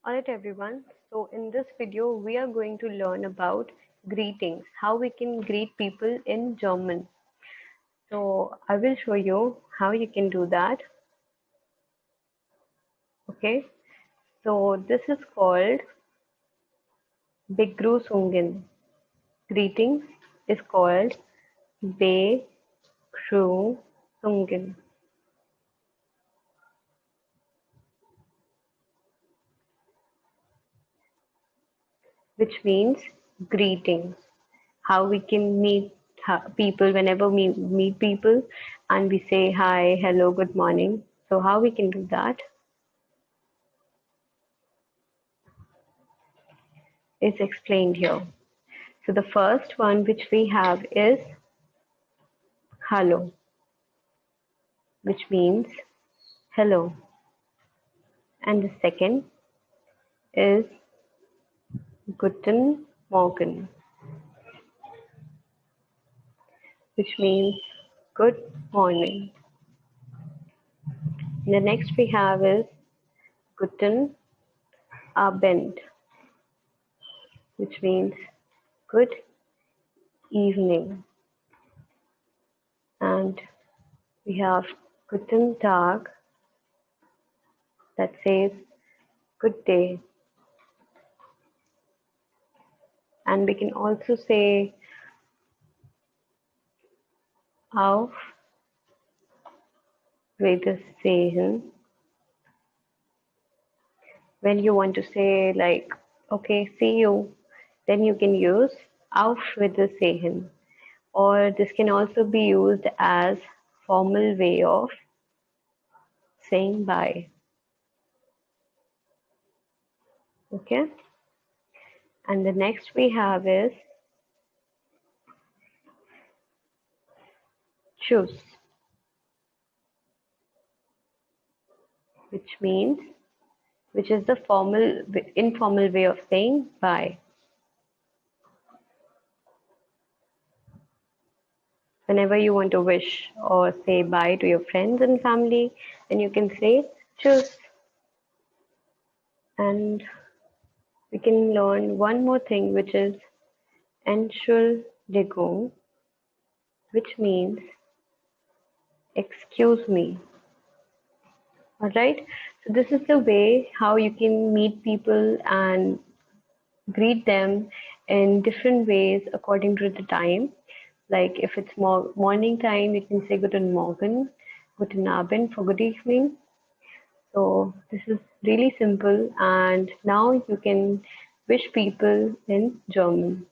Alright everyone, so in this video we are going to learn about greetings, how we can greet people in German. So I will show you how you can do that. Okay, so this is called Begrüßungen. Greetings is called Begrüßungen, which means greetings. How we can meet people whenever we meet people and we say hi, hello, good morning. So how we can do that is explained here. So the first one which we have is hallo, which means hello. And the second is guten Morgen, which means good morning. And the next we have is guten Abend, which means good evening. And we have guten Tag, that says good day. And we can also say auf Wiedersehen when you want to say like, okay, see you, then you can use auf Wiedersehen. Or this can also be used as formal way of saying bye. Okay. And the next we have is tschüss, which is the informal way of saying bye. Whenever you want to wish or say bye to your friends and family, then you can say tschüss. And we can learn one more thing, which is Entschuldigung, which means excuse me. All right. So this is the way how you can meet people and greet them in different ways according to the time. Like if it's morning time, you can say guten Morgen, guten Abend for good evening. So this is really simple, and now you can wish people in German.